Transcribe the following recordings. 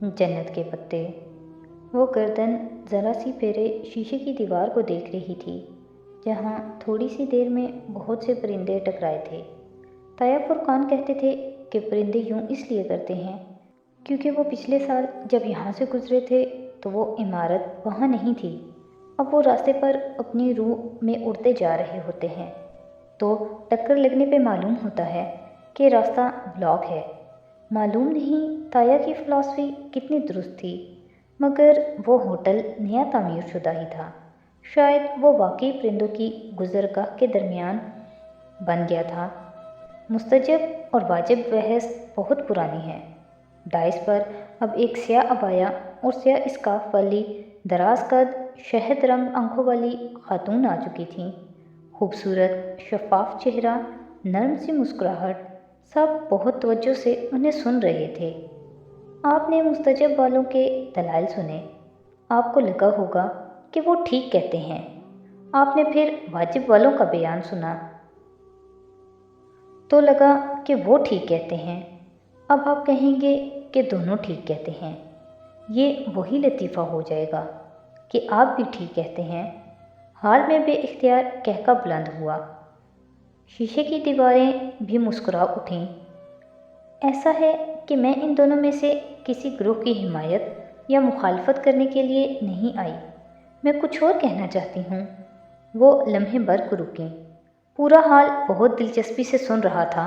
जन्नत के पत्ते। वो गर्दन ज़रा सी फेरे शीशे की दीवार को देख रही थी, जहाँ थोड़ी सी देर में बहुत से परिंदे टकराए थे। ताया फुरकान कहते थे कि परिंदे यूं इसलिए करते हैं क्योंकि वो पिछले साल जब यहाँ से गुजरे थे तो वो इमारत वहाँ नहीं थी। अब वो रास्ते पर अपनी रूह में उड़ते जा रहे होते हैं, तो टक्कर लगने पे मालूम होता है कि रास्ता ब्लॉक है। मालूम नहीं ताया की फ़िलासफ़ी कितनी दुरुस्त थी, मगर वो होटल नया तामीर शुदा ही था। शायद वो वाकई परिंदों की गुज़रगाह के दरमियान बन गया था। मुस्तजब और वाजिब बहस बहुत पुरानी है। डाइस पर अब एक स्याह अबाया और स्याह स्कार्फ वाली दराज कद शहद रंग आंखों वाली खातून आ चुकी थीं। खूबसूरत शफाफ चेहरा, नरम सी मुस्कुराहट, सब बहुत तवज्जो से उन्हें सुन रहे थे। आपने मुस्तजब वालों के दलाइल सुने, आपको लगा होगा कि वो ठीक कहते हैं। आपने फिर वाजिब वालों का बयान सुना तो लगा कि वो ठीक कहते हैं। अब आप कहेंगे कि दोनों ठीक कहते हैं। ये वही लतीफ़ा हो जाएगा कि आप भी ठीक कहते हैं। हाल में बेइख्तियार कहका बुलंद हुआ। शीशे की दीवारें भी मुस्कुरा उठीं। ऐसा है कि मैं इन दोनों में से किसी ग्रुप की हिमायत या मुखालफत करने के लिए नहीं आई। मैं कुछ और कहना चाहती हूँ। वो लम्हे भर को रुकीं। पूरा हाल बहुत दिलचस्पी से सुन रहा था।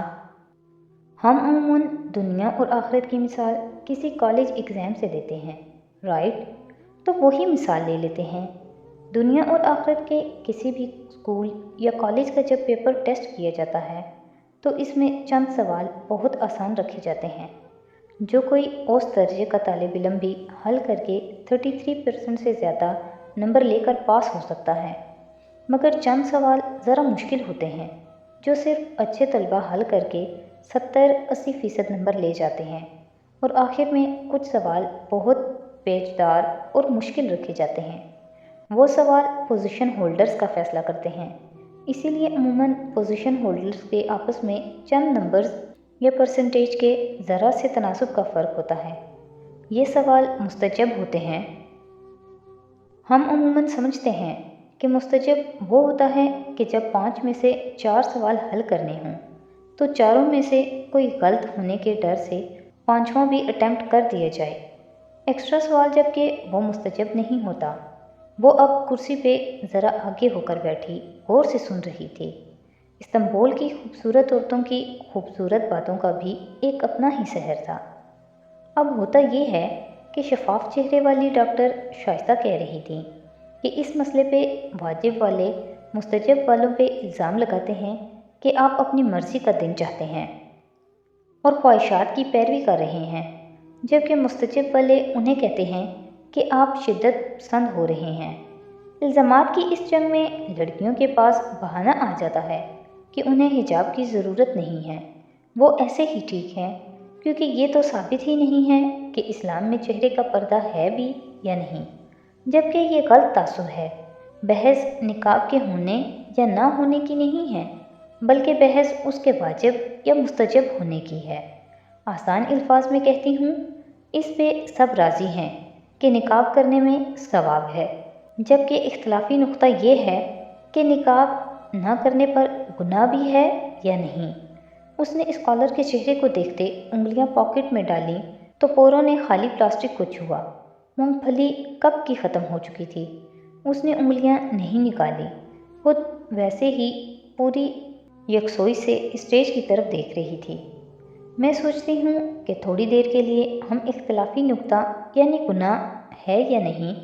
हम अमूमन दुनिया और आखिरत की मिसाल किसी कॉलेज एग्ज़ाम से लेते हैं, राइट? तो वही मिसाल ले लेते हैं। दुनिया और आखिरत के किसी भी स्कूल या कॉलेज का जब पेपर टेस्ट किया जाता है तो इसमें चंद सवाल बहुत आसान रखे जाते हैं, जो कोई औसत दर्जे का तालिब इल्म भी हल करके 33% से ज़्यादा नंबर लेकर पास हो सकता है। मगर चंद सवाल ज़रा मुश्किल होते हैं, जो सिर्फ अच्छे तलबा हल करके 70-80% नंबर ले जाते हैं। और आखिर में कुछ सवाल बहुत पेचदार और मुश्किल रखे जाते हैं। वो सवाल पोजीशन होल्डर्स का फ़ैसला करते हैं। इसीलिए अमूमन पोजीशन होल्डर्स के आपस में चंद नंबर्स या परसेंटेज के ज़रा से तनासब का फ़र्क होता है। ये सवाल मुस्तजब होते हैं। हम अमूमन समझते हैं कि मुस्तजब वो होता है कि जब 5 में से 4 सवाल हल करने हों तो चारों में से कोई गलत होने के डर से पांचवा भी अटेम्प्ट कर दिया जाए। एक्स्ट्रा सवाल जबकि वो मुस्तजब नहीं होता। वो अब कुर्सी पे ज़रा आगे होकर बैठी गौर से सुन रही थी। इस्तांबुल की खूबसूरत औरतों की खूबसूरत बातों का भी एक अपना ही शहर था। अब होता ये है कि शफाफ चेहरे वाली डॉक्टर शाइस्ता कह रही थी कि इस मसले पे वाजिब वाले मुस्तजब वालों पे इल्ज़ाम लगाते हैं कि आप अपनी मर्ज़ी का दिन चाहते हैं और ख्वाहिशात की पैरवी कर रहे हैं, जबकि मुस्तजब वाले उन्हें कहते हैं कि आप शिद्दत पसंद हो रहे हैं। इल्ज़ामात की इस जंग में लड़कियों के पास बहाना आ जाता है कि उन्हें हिजाब की ज़रूरत नहीं है, वो ऐसे ही ठीक हैं, क्योंकि ये तो साबित ही नहीं है कि इस्लाम में चेहरे का पर्दा है भी या नहीं, जबकि ये गलत तासुर है। बहस निकाब के होने या ना होने की नहीं है, बल्कि बहस उसके वाजिब या मुस्तजब होने की है। आसान अल्फाज में कहती हूँ, इस पे सब राज़ी हैं कि निकाब करने में सवाब है, जबकि इख्तलाफी नुक्ता ये है कि निकाब ना करने पर गुनाह भी है या नहीं। उसने स्कॉलर के चेहरे को देखते उंगलियां पॉकेट में डाली तो पोरों ने खाली प्लास्टिक को छुआ। मूंगफली कब की ख़त्म हो चुकी थी। उसने उंगलियां नहीं निकाली, खुद वैसे ही पूरी यकसोई से स्टेज की तरफ देख रही थी। मैं सोचती हूँ कि थोड़ी देर के लिए हम इख्तलाफी नुक्ता यानी गुनाह है या नहीं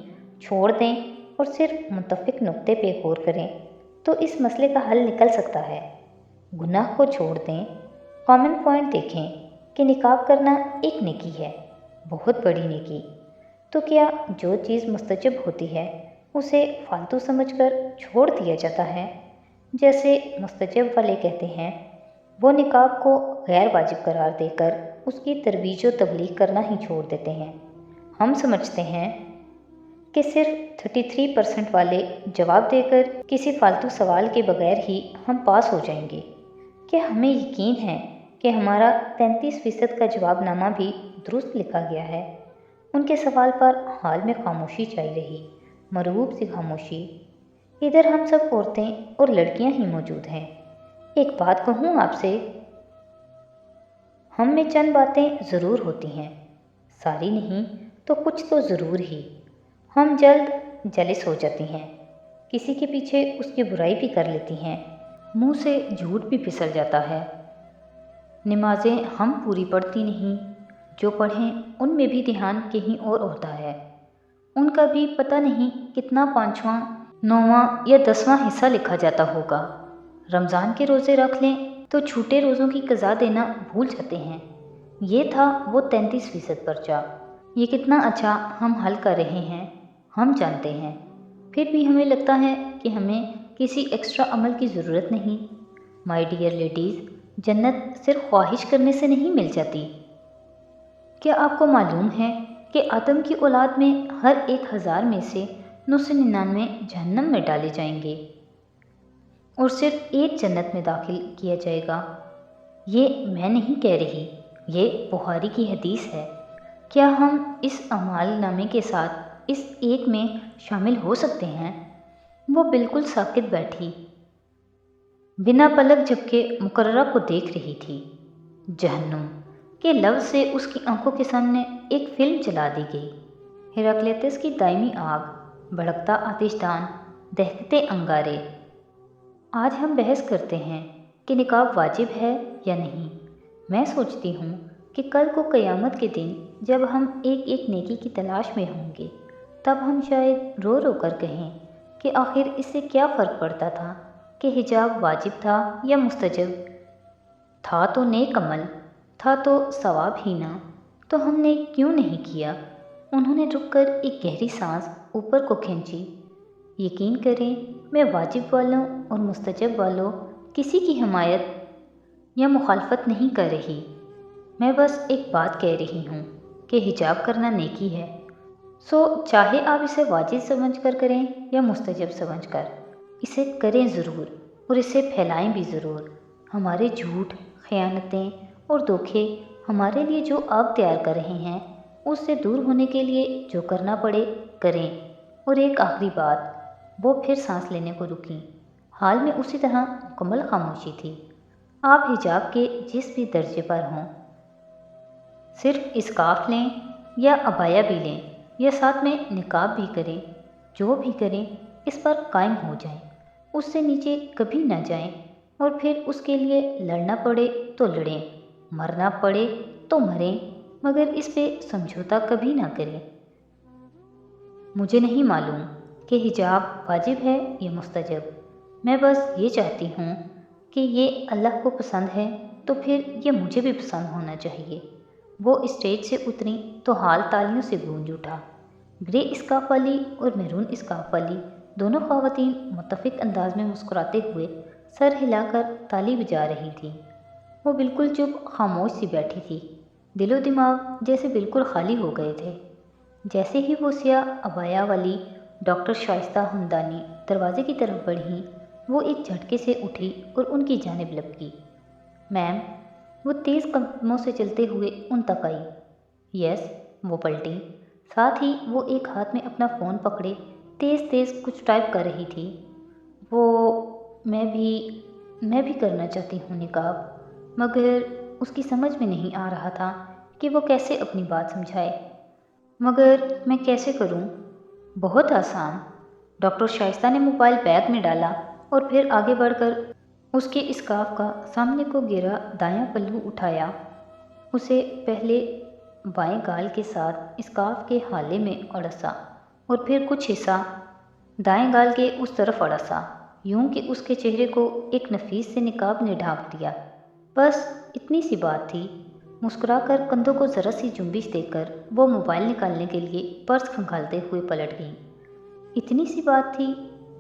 छोड़ दें और सिर्फ मुत्तफ़िक नुक्ते पे गौर करें तो इस मसले का हल निकल सकता है। गुनाह को छोड़ दें, कॉमन पॉइंट देखें कि निकाब करना एक नेकी है, बहुत बड़ी नेकी। तो क्या जो चीज़ मुस्तजब होती है उसे फालतू समझकर छोड़ दिया जाता है? जैसे मुस्तजब वाले कहते हैं, वो निकाब को गैर वाजिब करार देकर उसकी तरवीज व तबलीग करना ही छोड़ देते हैं। हम समझते हैं कि सिर्फ 33% वाले जवाब देकर किसी फालतू सवाल के बगैर ही हम पास हो जाएंगे। क्या हमें यकीन है कि हमारा 33% का जवाबनामा भी दुरुस्त लिखा गया है? ان کے سوال پر حال میں خاموشی چھائی رہی، مرعوب سی خاموشی۔ ادھر ہم سب عورتیں اور لڑکیاں ہی موجود ہیں۔ ایک بات کہوں آپ سے، ہم میں چند باتیں ضرور ہوتی ہیں، ساری نہیں تو کچھ تو ضرور ہی۔ ہم جلد جلس ہو جاتی ہیں، کسی کے پیچھے اس کی برائی بھی کر لیتی ہیں، منہ سے جھوٹ بھی پھسل جاتا ہے۔ نمازیں ہم پوری پڑھتی نہیں، جو پڑھیں ان میں بھی دھیان کہیں اور ہوتا ہے۔ ان کا بھی پتہ نہیں کتنا 5واں 9واں یا 10واں حصہ لکھا جاتا ہوگا۔ رمضان کے روزے رکھ لیں تو چھوٹے روزوں کی قضا دینا بھول جاتے ہیں۔ یہ تھا وہ 33% پرچہ۔ یہ کتنا اچھا ہم حل کر رہے ہیں ہم جانتے ہیں، پھر بھی ہمیں لگتا ہے کہ ہمیں کسی ایکسٹرا عمل کی ضرورت نہیں۔ مائی ڈیئر لیڈیز، جنت صرف خواہش کرنے سے نہیں مل جاتی۔ کیا آپ کو معلوم ہے کہ آدم کی اولاد میں ہر 1000 میں سے 999 جہنم میں ڈالے جائیں گے اور صرف ایک جنت میں داخل کیا جائے گا؟ یہ میں نہیں کہہ رہی، یہ بخاری کی حدیث ہے۔ کیا ہم اس اعمال نامے کے ساتھ اس ایک میں شامل ہو سکتے ہیں؟ وہ بالکل ساکت بیٹھی، بنا پلک جھپکے مقررہ کو دیکھ رہی تھی۔ جہنم کے لفظ سے اس کی آنکھوں کے سامنے ایک فلم چلا دی گئی۔ ہیراکلیٹس کی دائمی آگ، بھڑکتا آتش دان، دہکتے انگارے۔ آج ہم بحث کرتے ہیں کہ نقاب واجب ہے یا نہیں۔ میں سوچتی ہوں کہ کل کو قیامت کے دن جب ہم ایک ایک نیکی کی تلاش میں ہوں گے، تب ہم شاید رو رو کر کہیں کہ آخر اس سے کیا فرق پڑتا تھا کہ حجاب واجب تھا یا مستحب تھا، تو نیک عمل تھا تو ثواب ہی نہ، تو ہم نے کیوں نہیں کیا؟ انہوں نے رک کر ایک گہری سانس اوپر کو کھینچی۔ یقین کریں، میں واجب والوں اور مستحب والوں کسی کی حمایت یا مخالفت نہیں کر رہی، میں بس ایک بات کہہ رہی ہوں کہ حجاب کرنا نیکی ہے، سو چاہے آپ اسے واجب سمجھ کر کریں یا مستحب سمجھ کر، اسے کریں ضرور اور اسے پھیلائیں بھی ضرور۔ ہمارے جھوٹ، خیانتیں اور دھوکے ہمارے لیے جو آگ تیار کر رہے ہیں، اس سے دور ہونے کے لیے جو کرنا پڑے کریں۔ اور ایک آخری بات، وہ پھر سانس لینے کو رکیں۔ حال میں اسی طرح مکمل خاموشی تھی۔ آپ حجاب کے جس بھی درجے پر ہوں، صرف اسکارف لیں یا عبایا بھی لیں یا ساتھ میں نقاب بھی کریں، جو بھی کریں اس پر قائم ہو جائیں، اس سے نیچے کبھی نہ جائیں، اور پھر اس کے لیے لڑنا پڑے تو لڑیں، مرنا پڑے تو مریں، مگر اس پہ سمجھوتا کبھی نہ کریں۔ مجھے نہیں معلوم کہ حجاب واجب ہے یا مستحب، میں بس یہ چاہتی ہوں کہ یہ اللہ کو پسند ہے تو پھر یہ مجھے بھی پسند ہونا چاہیے۔ وہ اسٹیج سے اتریں تو حال تالیوں سے گونج اٹھا۔ گرے اسکارف والی اور میرون اسکارف والی دونوں خواتین متفق انداز میں مسکراتے ہوئے سر ہلا کر تالی بجا رہی تھیں۔ وہ بالکل چپ خاموش سی بیٹھی تھی، دل و دماغ جیسے بالکل خالی ہو گئے تھے۔ جیسے ہی وہ سیاہ عبایا والی ڈاکٹر شائستہ ہمدانی دروازے کی طرف بڑھیں، وہ ایک جھٹکے سے اٹھی اور ان کی جانب لپکی۔ میم، وہ تیز قدموں سے چلتے ہوئے ان تک آئی۔ یس، وہ پلٹی، ساتھ ہی وہ ایک ہاتھ میں اپنا فون پکڑے تیز تیز کچھ ٹائپ کر رہی تھی۔ میں بھی کرنا چاہتی ہوں نقاب، مگر اس کی سمجھ میں نہیں آ رہا تھا کہ وہ کیسے اپنی بات سمجھائے۔ مگر میں کیسے کروں؟ بہت آسان۔ ڈاکٹر شائستہ نے موبائل بیگ میں ڈالا اور پھر آگے بڑھ کر اس کے اسکارف کا سامنے کو گرا دایاں پلو اٹھایا، اسے پہلے بائیں گال کے ساتھ اسکارف کے حالے میں اڑسا اور پھر کچھ حصہ دائیں گال کے اس طرف اڑسا، یوں کہ اس کے چہرے کو ایک نفیس سے نقاب نے ڈھانپ دیا۔ بس اتنی سی بات تھی۔ مسکرا کر کندھوں کو ذرا سی جنبش دے کر وہ موبائل نکالنے کے لیے پرس کھنگالتے ہوئے پلٹ گئی۔ اتنی سی بات تھی،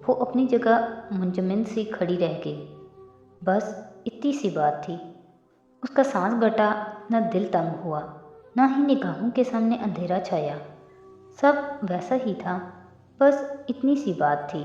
وہ اپنی جگہ منجمد سی کھڑی رہ گئی۔ بس اتنی سی بات تھی۔ اس کا سانس گھٹا، نہ دل تنگ ہوا، نہ ہی نگاہوں کے سامنے اندھیرا چھایا۔ سب ویسا ہی تھا، بس اتنی سی بات تھی۔